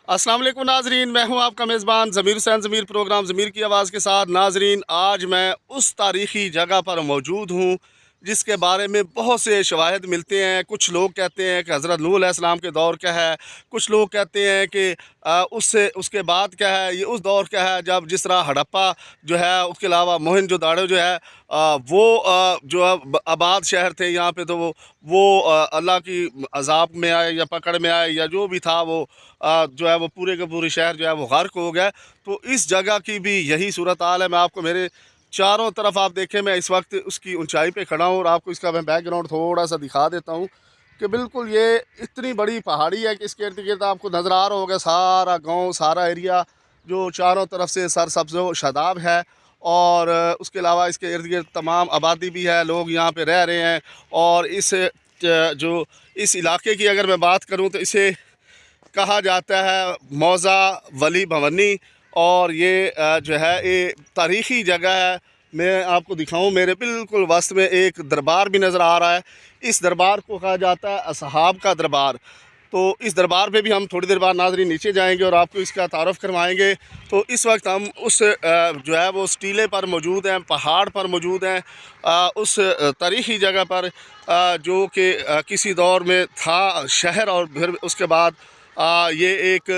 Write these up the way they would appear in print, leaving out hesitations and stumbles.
अस्सलाम वालेकुम नाजरीन, मैं हूं आपका मेज़बान ज़मीर हुसैन। ज़मीर प्रोग्राम ज़मीर की आवाज़ के साथ। नाजरीन, आज मैं उस तारीख़ी जगह पर मौजूद हूं जिसके बारे में बहुत से शवाहिद मिलते हैं। कुछ लोग कहते हैं कि हज़रत नूह अलैहिस्सलाम के दौर का है, कुछ लोग कहते हैं कि उससे उसके बाद का है, ये उस दौर का है जब जिस तरह हड़प्पा जो है, उसके अलावा मोहनजोदाड़ो जो है, वो जो है आबाद शहर थे यहाँ पे, तो वो अल्लाह की अजाब में आए या पकड़ में आए या जो भी था, वो जो है वो पूरे के पूरे शहर जो है वो गर्क हो गया। तो इस जगह की भी यही सूरत हाल है। मैं आपको मेरे चारों तरफ आप देखें, मैं इस वक्त उसकी ऊंचाई पे खड़ा हूँ और आपको इसका मैं बैकग्राउंड थोड़ा सा दिखा देता हूँ कि बिल्कुल ये इतनी बड़ी पहाड़ी है कि इसके इर्द गिर्द आपको नज़र आ रहा होगा सारा गांव, सारा एरिया जो चारों तरफ से सरसब्ज़ व शादाब है। और उसके अलावा इसके इर्द गिर्द तमाम आबादी भी है, लोग यहाँ पे रह रहे हैं। और जो इस इलाके की अगर मैं बात करूँ तो इसे कहा जाता है मौज़ा वली भवनी। और ये जो है ये तारीख़ी जगह है। मैं आपको दिखाऊं, मेरे बिल्कुल वस्त में एक दरबार भी नज़र आ रहा है। इस दरबार को कहा जाता है असहाब का दरबार। तो इस दरबार पे भी हम थोड़ी देर बाद नाज़रीन नीचे जाएंगे और आपको इसका तारुफ़ करवाएंगे। तो इस वक्त हम उस जो है वो टीले पर मौजूद हैं, पहाड़ पर मौजूद हैं, उस तारीख़ी जगह पर जो कि किसी दौर में था शहर। और फिर उसके बाद ये एक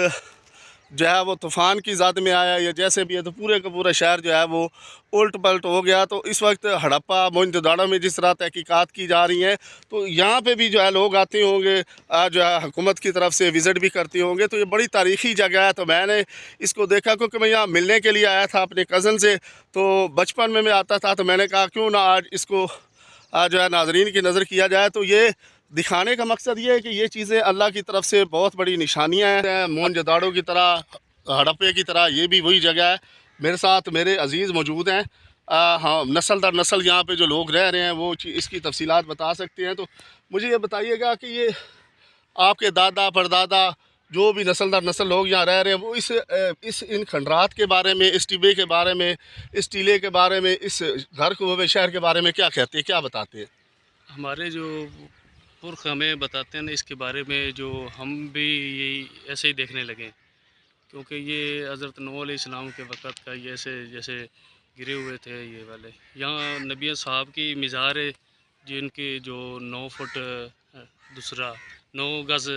जो है वो तूफ़ान की ज़द में आया या जैसे भी है, तो पूरे का पूरा शहर जो है वो उल्ट पलट हो गया। तो इस वक्त हड़प्पा मोहनजोदाड़ो में जिस तरह तहकीकात की जा रही हैं, तो यहाँ पे भी जो है लोग आते होंगे, जो है हुकूमत की तरफ से विज़िट भी करते होंगे। तो ये बड़ी तारीख़ी जगह है। तो मैंने इसको देखा क्योंकि मैं यहाँ मिलने के लिए आया था अपने कज़न से। तो बचपन में मैं आता था, तो मैंने कहा क्यों ना आज इसको जो है नाज़रीन की नज़र किया जाए। तो ये दिखाने का मकसद ये है कि ये चीज़ें अल्लाह की तरफ से बहुत बड़ी निशानियाँ हैं। मोहनजोदाड़ो की तरह, हड़प्पे की तरह ये भी वही जगह है। मेरे साथ मेरे अजीज़ मौजूद हैं। हाँ, नस्ल दर नस्ल यहाँ पे जो लोग रह रहे हैं वो इसकी तफसीलात बता सकते हैं। तो मुझे ये बताइएगा कि ये आपके दादा परदादा जो भी नस्ल दर नस्ल लोग यहाँ रह रहे हैं, वो इस इन खंडरात के बारे में, इस टिबे के बारे में, इस टीले के बारे में, इस घर को हुए शहर के बारे में क्या कहते हैं, क्या बताते हैं? हमारे जो पुरख हमें बताते हैं ना इसके बारे में, जो हम भी यही ऐसे ही देखने लगे, क्योंकि ये हज़रत नूह अलैहिस्सलाम के वक़्त का ये ऐसे जैसे गिरे हुए थे ये वाले। यहाँ नबी साहब की मज़ार है जिनकी जो 9 फुट दूसरा 9 गज़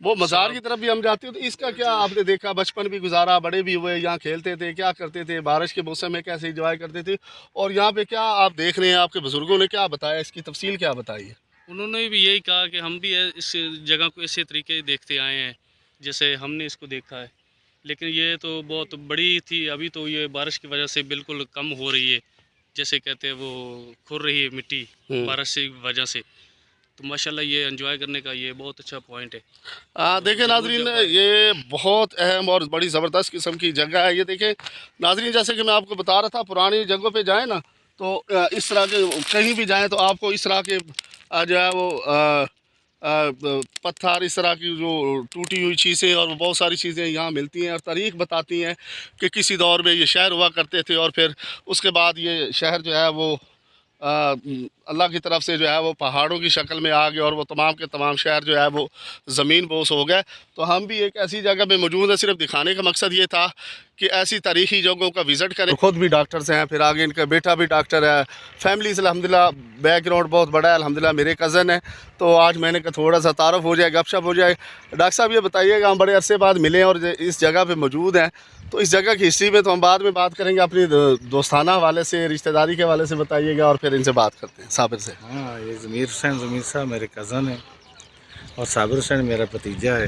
वो मज़ार की साहब। तरफ भी हम जाते हैं। तो इसका क्या आपने देखा, बचपन भी गुजारा, बड़े भी हुए, यहाँ खेलते थे, क्या करते थे, बारिश के मौसम में कैसे इंजॉय करते थे, और यहाँ पे क्या आप देख रहे हैं, आपके बुज़ुर्गों ने क्या बताया, इसकी तफसील क्या बताई है? उन्होंने भी यही कहा कि हम भी इस जगह को इसी तरीके देखते आए हैं जैसे हमने इसको देखा है। लेकिन ये तो बहुत बड़ी थी, अभी तो ये बारिश की वजह से बिल्कुल कम हो रही है, जैसे कहते हैं वो खुर रही है मिट्टी बारिश की वजह से। तो माशाल्लाह ये एंजॉय करने का ये बहुत अच्छा पॉइंट है। तो देखिए ज़रूर नाजरीन, जब आए। ये बहुत अहम और बड़ी ज़बरदस्त किस्म की जगह है। ये देखें नाजरीन, जैसे कि मैं आपको बता रहा था, पुरानी जगहों पे जाएँ ना, तो इस तरह के कहीं भी जाएँ तो आपको इस तरह के जो है वो पत्थर, इस तरह की जो टूटी हुई चीज़ें और बहुत सारी चीज़ें यहाँ मिलती हैं और तारीख़ बताती हैं कि किसी दौर में ये शहर हुआ करते थे। और फिर उसके बाद ये शहर जो है वो अल्लाह की तरफ से जो है वो पहाड़ों की शक्ल में आ गए और वो तमाम के तमाम शहर जो है वो ज़मीन बोस हो गए। तो हम भी एक ऐसी जगह पे मौजूद है, सिर्फ दिखाने का मकसद ये था कि ऐसी तारीख़ी जगहों का विज़िट करें। खुद भी डॉक्टर से हैं, फिर आगे इनका बेटा भी डॉक्टर है, फैमिली से अल्हम्दुलिल्लाह बैकग्राउंड बहुत बड़ा है। अल्हम्दुलिल्लाह मेरे कज़न है, तो आज मैंने कहा थोड़ा सा तारुफ हो जाए, गपशप हो जाए। डॉक्टर साहब ये बताइएगा, हम बड़े अरसे बाद मिले और इस जगह पर मौजूद हैं, तो इस जगह की हिस्ट्री में तो हम बाद में बात करेंगे, अपनी दोस्ताना हवाले से, रिश्तेदारी के हवाले से बताइएगा और फिर इनसे बात करते हैं, साबिर से। हाँ, ये ज़मीर हुसैन ज़मीर साहब मेरे कज़न है और साबिर हुसैन मेरा भतीजा है।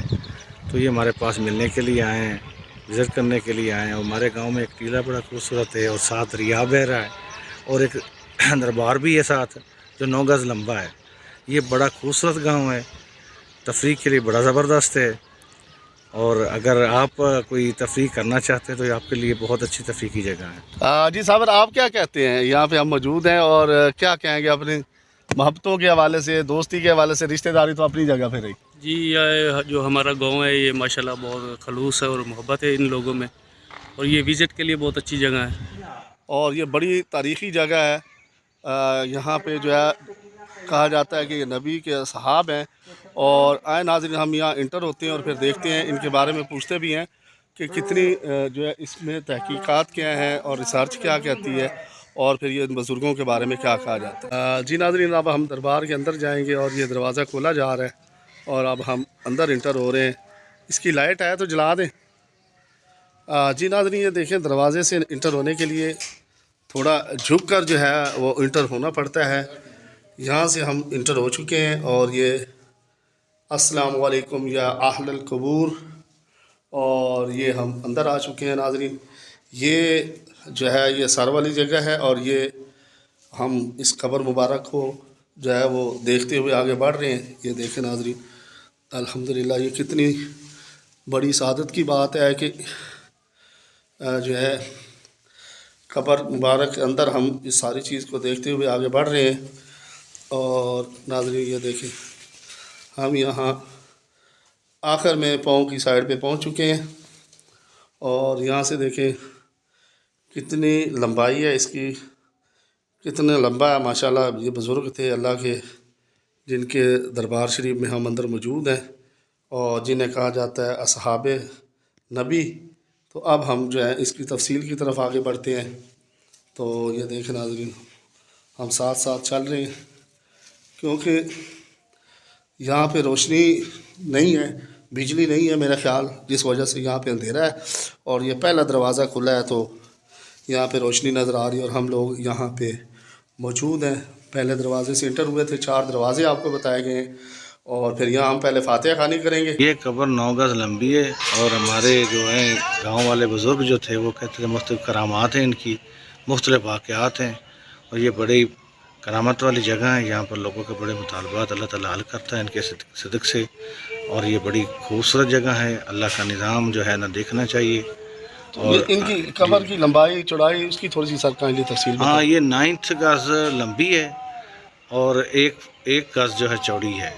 तो ये हमारे पास मिलने के लिए आए हैं, विज़िट करने के लिए आए हैं। और हमारे गांव में एक टीला बड़ा खूबसूरत है और साथ दरिया बह रहा है और एक दरबार भी है साथ, जो 9 गज़ लंबा है। ये बड़ा खूबसूरत गांव है, तफरीह के लिए बड़ा ज़बरदस्त है। और अगर आप कोई तफरीह करना चाहते हैं तो ये आपके लिए बहुत अच्छी तफरीह की जगह है। जी साबिर, आप क्या कहते हैं, यहाँ पे हम मौजूद हैं और क्या कहेंगे अपनी मोहब्बतों के हवाले से, दोस्ती के हवाले से? रिश्तेदारी तो अपनी जगह पे रही। जी, ये जो हमारा गांव है ये माशाल्लाह बहुत खलूस है और मोहब्बत है इन लोगों में, और ये विज़िट के लिए बहुत अच्छी जगह है। और ये बड़ी तारीख़ी जगह है। यहाँ पे जो है कहा जाता है कि ये नबी के सहाब हैं اور آئے ناظرین ہم یہاں انٹر ہوتے ہیں اور پھر دیکھتے ہیں، ان کے بارے میں پوچھتے بھی ہیں کہ کتنی جو ہے اس میں تحقیقات کیا ہیں اور ریسرچ کیا کہتی ہے، اور پھر یہ بزرگوں کے بارے میں کیا کہا جاتا ہے۔ جی ناظرین اب ہم دربار کے اندر جائیں گے اور یہ دروازہ کھولا جا رہا ہے اور اب ہم اندر انٹر ہو رہے ہیں۔ اس کی لائٹ ہے تو جلا دیں۔ جی ناظرین یہ دیکھیں، دروازے سے انٹر ہونے کے لیے تھوڑا جھک کر جو ہے وہ انٹر ہونا پڑتا ہے۔ یہاں سے ہم انٹر ہو چکے ہیں اور یہ السلام علیکم یا اہل القبور، اور یہ ہم اندر آ چکے ہیں ناظرین۔ یہ جو ہے یہ سر والی جگہ ہے اور یہ ہم اس قبر مبارک کو جو ہے وہ دیکھتے ہوئے آگے بڑھ رہے ہیں۔ یہ دیکھیں ناظرین، الحمدللہ یہ کتنی بڑی سعادت کی بات ہے کہ جو ہے قبر مبارک کے اندر ہم اس ساری چیز کو دیکھتے ہوئے آگے بڑھ رہے ہیں۔ اور ناظرین یہ دیکھیں ہم یہاں آخر میں پاؤں کی سائڈ پہ پہنچ چکے ہیں، اور یہاں سے دیکھیں کتنی لمبائی ہے اس کی، کتنا لمبا ہے ماشاءاللہ۔ یہ بزرگ تھے اللہ کے جن کے دربار شریف میں ہم اندر موجود ہیں اور جنہیں کہا جاتا ہے اصحاب نبی۔ تو اب ہم جو ہے اس کی تفصیل کی طرف آگے بڑھتے ہیں۔ تو یہ دیکھیں ناظرین ہم ساتھ ساتھ چل رہے ہیں، کیونکہ یہاں پہ روشنی نہیں ہے، بجلی نہیں ہے میرا خیال، جس وجہ سے یہاں پہ اندھیرا ہے، اور یہ پہلا دروازہ کھلا ہے تو یہاں پہ روشنی نظر آ رہی ہے اور ہم لوگ یہاں پہ موجود ہیں۔ پہلے دروازے سے انٹر ہوئے تھے، 4 دروازے آپ کو بتائے گئے ہیں، اور پھر یہاں ہم پہلے فاتحہ خوانی کریں گے۔ یہ قبر 9 گز لمبی ہے، اور ہمارے جو ہیں گاؤں والے بزرگ جو تھے وہ کہتے تھے مختلف کرامات ہیں، ان کی مختلف واقعات ہیں، اور یہ بڑی کرامت والی جگہ ہے۔ یہاں پر لوگوں کے بڑے مطالبات اللہ تعالیٰ حل کرتا ہے ان کے صدق سے، اور یہ بڑی خوبصورت جگہ ہے۔ اللہ کا نظام جو ہے نا دیکھنا چاہیے۔ اور ان کی قبر کی لمبائی چوڑائی اس کی تھوڑی سی سرکار لیے تفصیل ہاں بتائیں۔ یہ 9 گز لمبی ہے اور ایک گز جو ہے چوڑی ہے۔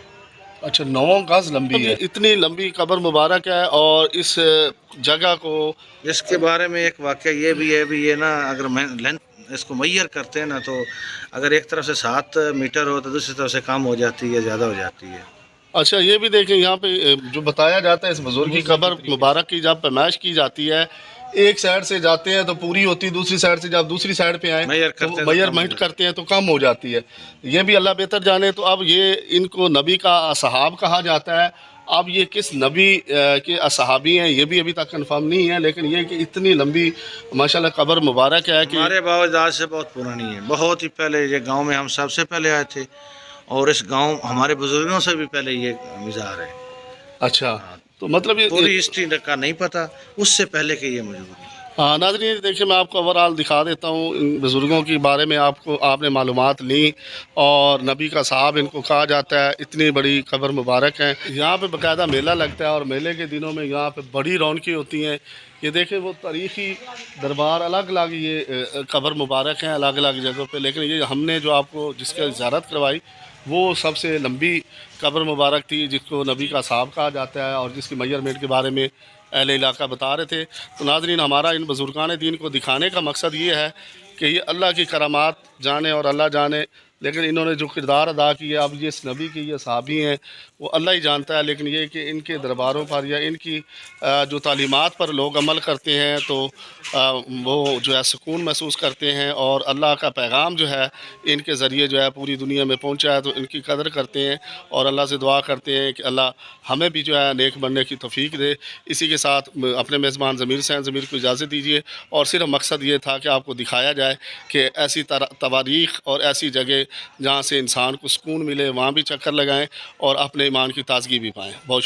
اچھا 9 گز لمبی ہے، اتنی لمبی قبر مبارک ہے، اور اس جگہ کو اس کے بارے میں ایک واقعہ یہ بھی ہے، بھی یہ نا اگر لینتھ اس کو میئر کرتے ہیں نا، تو اگر ایک طرف سے 7 میٹر ہو تو دوسری طرف سے کم ہو جاتی ہے، زیادہ ہو جاتی ہے۔ اچھا یہ بھی دیکھیں یہاں پہ جو بتایا جاتا ہے اس بزرگ کی قبر مبارک کی جب پیمائش کی جاتی ہے، ایک سائڈ سے جاتے ہیں تو پوری ہوتی، دوسری سائڈ سے جب دوسری سائڈ پہ آئیں تو میئرمنٹ کرتے ہیں تو کم ہو جاتی ہے۔ یہ بھی اللہ بہتر جانے۔ تو اب یہ ان کو نبی کا اصحاب کہا جاتا ہے۔ اب یہ کس نبی کے اصحابی ہیں یہ بھی ابھی تک کنفرم نہیں ہے، لیکن یہ کہ اتنی لمبی ماشاءاللہ قبر مبارک ہے کہ ہمارے باوجود سے بہت پرانی ہے، بہت ہی پہلے یہ گاؤں میں ہم سب سے پہلے آئے تھے، اور اس گاؤں ہمارے بزرگوں سے بھی پہلے یہ مزار ہے۔ اچھا تو مطلب یہ پوری ہسٹری کا نہیں پتہ، اس سے پہلے کہ یہ موجود ہے۔ ہاں ناظرین دیکھیں میں آپ کو اوورآل دکھا دیتا ہوں ان بزرگوں کے بارے میں، آپ نے معلومات لیں، اور نبی کا صاحب ان کو کہا جاتا ہے۔ اتنی بڑی قبر مبارک ہے، یہاں پہ باقاعدہ میلہ لگتا ہے، اور میلے کے دنوں میں یہاں پہ بڑی رونقیں ہوتی ہیں۔ یہ دیکھیں وہ تاریخی دربار الگ الگ یہ قبر مبارک ہیں الگ الگ جگہوں پہ، لیکن یہ ہم نے جو آپ کو جس کی زیارت کروائی وہ سب سے لمبی قبر مبارک تھی، جس کو نبی کا صاحب کہا جاتا ہے، اور جس کی میئرمنٹ کے بارے میں اہل علاقہ بتا رہے تھے۔ تو ناظرین ہمارا ان بزرگان دین کو دکھانے کا مقصد یہ ہے کہ یہ اللہ کی کرامات جانے اور اللہ جانے، لیکن انہوں نے جو کردار ادا کیا، اب یہ اس نبی کے یہ صحابی ہیں وہ اللہ ہی جانتا ہے، لیکن یہ کہ ان کے درباروں پر یا ان کی جو تعلیمات پر لوگ عمل کرتے ہیں تو وہ جو ہے سکون محسوس کرتے ہیں، اور اللہ کا پیغام جو ہے ان کے ذریعے جو ہے پوری دنیا میں پہنچا ہے، تو ان کی قدر کرتے ہیں اور اللہ سے دعا کرتے ہیں کہ اللہ ہمیں بھی جو ہے نیک بننے کی توفیق دے۔ اسی کے ساتھ اپنے میزبان ضمیر کو اجازت دیجیے، اور صرف مقصد یہ تھا کہ آپ کو دکھایا جائے کہ ایسی تواریخ اور ایسی جگہ جہاں سے انسان کو سکون ملے وہاں بھی چکر لگائیں اور اپنے ایمان کی تازگی بھی پائیں۔ بہت